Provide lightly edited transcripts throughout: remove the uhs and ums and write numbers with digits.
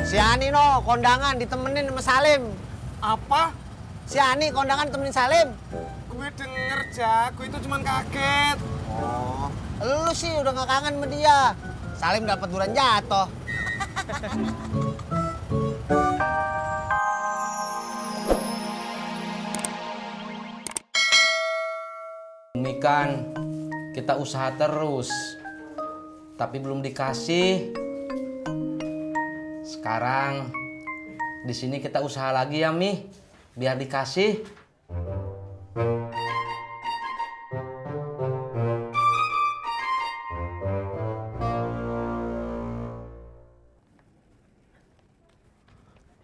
Si Ani no, kondangan ditemenin sama Salim. Apa? Si Ani kondangan temenin Salim. Gue denger, Jak. Gue itu cuman kaget. Oh, lu sih udah gak kangen sama dia. Salim dapat durian jatuh. Umi kan kita usaha terus, tapi belum dikasih. Sekarang di sini kita usaha lagi ya, Mi, biar dikasih.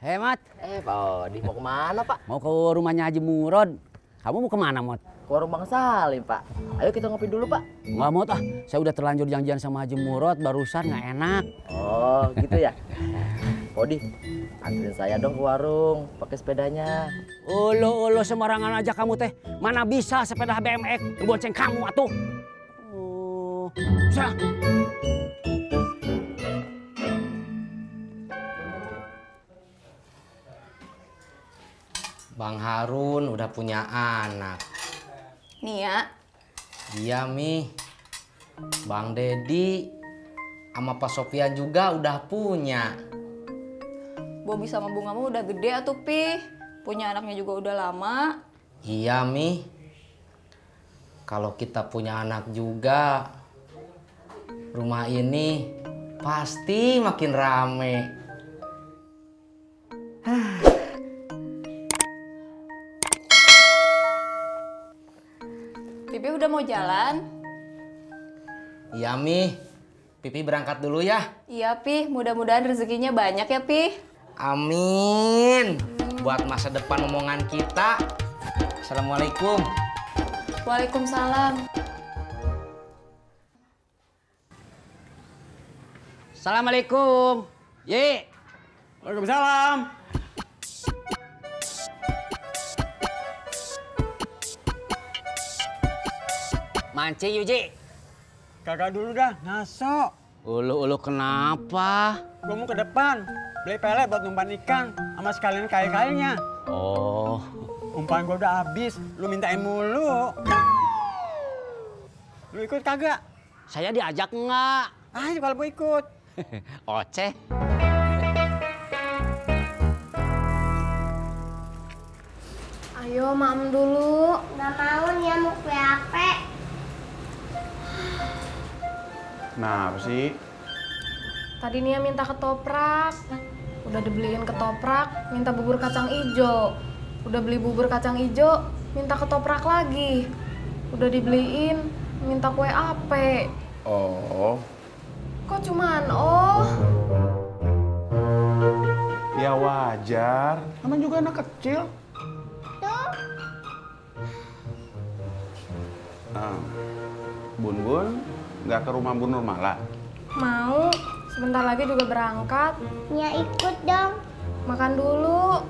Hemat. Pak Odi mau kemana, Pak? Mau ke rumahnya Haji Murod. Kamu mau kemana, Mot? Ke warung Bang Salim, Pak. Ayo kita ngopi dulu, Pak. Nggak, Mot. Saya udah terlanjur janjian sama Haji Murod, barusan nggak enak. Oh, gitu ya? Pak Odi, anterin saya dong ke warung, pakai sepedanya. Ulu sembarangan aja kamu teh. Mana bisa sepeda BMX ngebonceng kamu atuh. Oh, bisa. Bang Harun udah punya anak. Nia. Iya, Mi. Bang Dedi sama Pak Sofian juga udah punya. Bobby sama Bunga mah udah gede atuh, Pi. Punya anaknya juga udah lama. Iya, Mi. Kalau kita punya anak juga, rumah ini pasti makin rame. Pipi udah mau jalan? Iya, Mi. Pipi berangkat dulu ya. Iya, Pi. Mudah-mudahan rezekinya banyak ya, Pi. Amin. Buat masa depan omongan kita. Assalamualaikum. Waalaikumsalam. Assalamualaikum. Ye. Waalaikumsalam. Manci Yuji. Kakak dulu dah, ngaso. Ulu kenapa? Gue mau ke depan, beli pelet buat numpan ikan, sama sekalian kail-kailnya. Oh. Umpan gue udah habis, lu mintain mulu. Lu ikut kagak? Saya diajak enggak? Ayo kalau mau ikut. Oceh. Ayo, mam dulu. Nggak mau nih, mau PHP. Kenapa sih? Tadi Nia minta ketoprak. Udah dibeliin ketoprak, minta bubur kacang ijo. Udah beli bubur kacang ijo, minta ketoprak lagi. Udah dibeliin, minta kue ape. Oh. Kok cuman oh? Ya wajar, namanya juga anak kecil. Tuh. Bun, nggak ke rumah Bu Nurmala? Mau, sebentar lagi juga berangkat. Nia ikut dong. Makan dulu.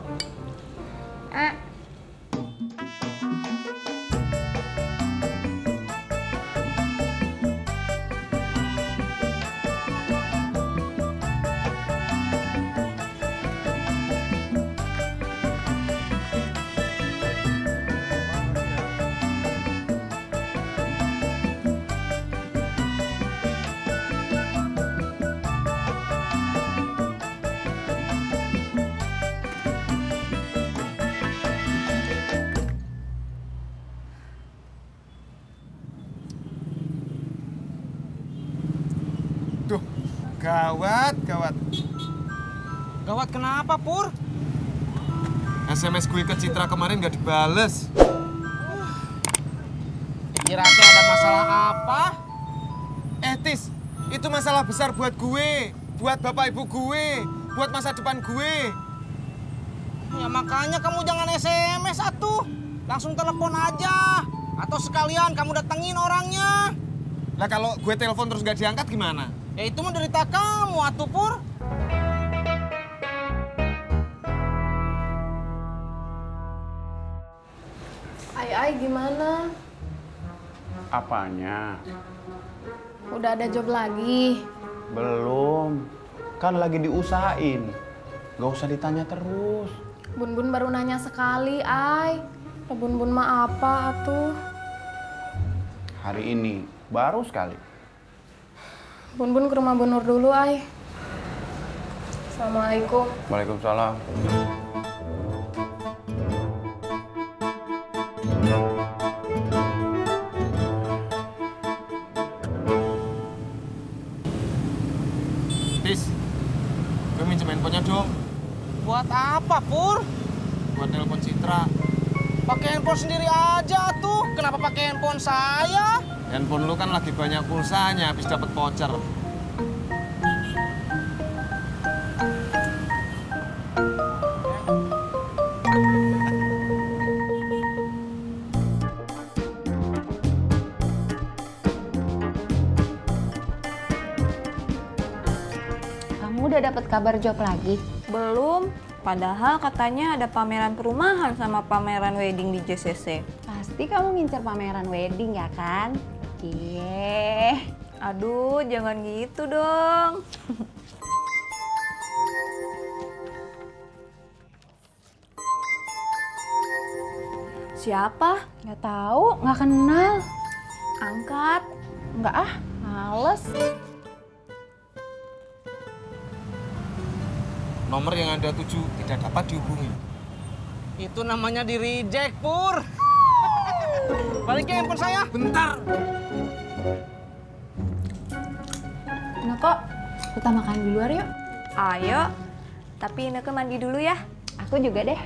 Duh, gawat. Gawat kenapa, Pur? SMS gue ke Citra kemarin gak dibales. Kira-kira ada masalah apa? Tis, itu masalah besar buat gue, buat bapak ibu gue, buat masa depan gue. Ya makanya kamu jangan SMS atuh. Langsung telepon aja. Atau sekalian kamu datengin orangnya. Lah kalau gue telepon terus gak diangkat gimana? Ya itu mah derita kamu atuh, Pur. Ai gimana? Apanya? Udah ada job lagi? Belum. Kan lagi diusahain. Gak usah ditanya terus. Bun Bun baru nanya sekali, Ay. Bun Bun mah apa atuh? Hari ini baru sekali. Bun Bun ke rumah Bu Nur dulu, Ay. Assalamualaikum. Waalaikumsalam. Tis, gue minjem handphonenya dong. Buat apa, Pur? Buat telepon Citra. Pakai handphone sendiri aja tuh. Kenapa pakai handphone saya? Handphone lu kan lagi banyak pulsanya, habis dapat voucher. Kamu udah dapat kabar job lagi? Belum. Padahal katanya ada pameran perumahan sama pameran wedding di JCC. Pasti kamu ngincer pameran wedding ya kan? Cie. Aduh, jangan gitu dong. Siapa? Nggak tahu, nggak kenal. Angkat. Nggak ah, males. Nomor yang Anda tuju tidak dapat dihubungi. Itu namanya di reject, Pur. Balikin handphone saya. Bentar. Nah kok, kita makan di luar yuk. Ayo. Tapi Ineke mandi dulu ya. Aku juga deh.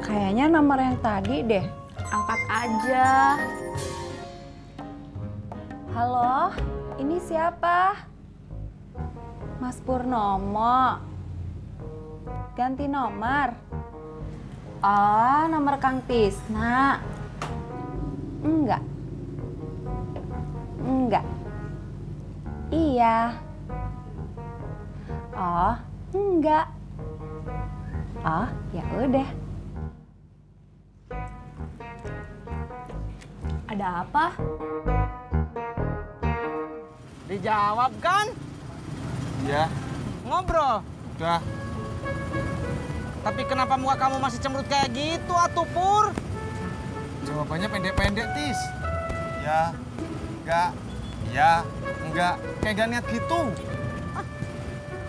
Kayaknya nomor yang tadi deh. Angkat aja. Halo, ini siapa? Mas Purnomo. Ganti nomor. Oh, nomor Kang Tisna. Enggak. Enggak. Iya. Oh, enggak. Oh, ya udah. Ada apa? Dijawab kan? Ya, Ngobrol. udah. Tapi kenapa muka kamu masih cemberut kayak gitu, atuh Pur? Jawabannya pendek-pendek, Tis. Ya, enggak. Ya, enggak. Kayak gak niat gitu.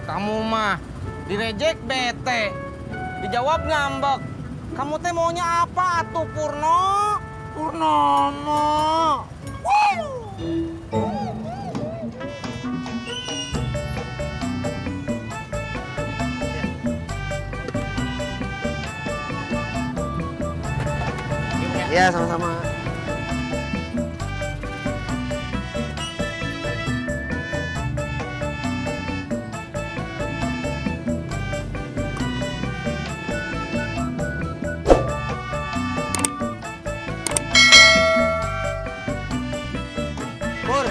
Kamu mah direjek bete, dijawab ngambek. Kamu teh maunya apa, atuh Purno? Purnomo. Iya, sama-sama. Pur,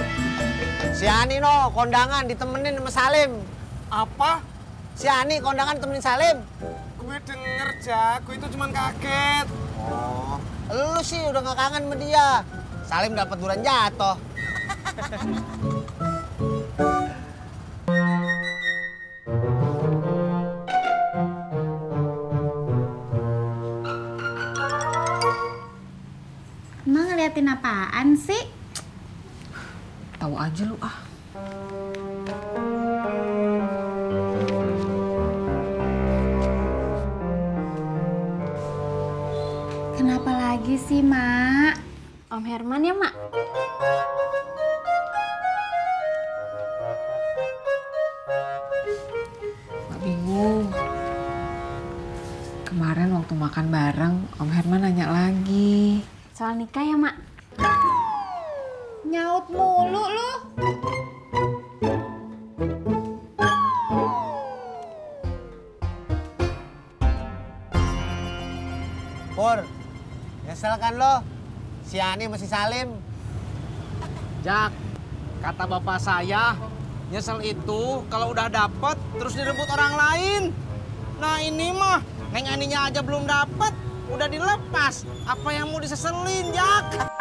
si Ani no kondangan ditemenin sama Salim. Apa? Si Ani kondangan temenin Salim. Gue denger, Jak. Gue itu cuman kaget. Oh, lu sih udah gak kangen sama dia. Salim dapat durian jatuh. Emang ngeliatin apaan sih? Tahu aja lu ah. Kenapa lagi sih, Mak? Om Herman ya, Mak? Mak bingung. Kemarin waktu makan bareng, Om Herman nanya lagi. Soal nikah ya, Mak? Nyaut mulu lu. Pur, nyesel kan lo? Si Ani masih Salim. Jak, kata bapak saya, nyesel itu kalau udah dapet terus direbut orang lain. Nah ini mah, Neng Aninya aja belum dapet, udah dilepas. Apa yang mau diseselin, Jak?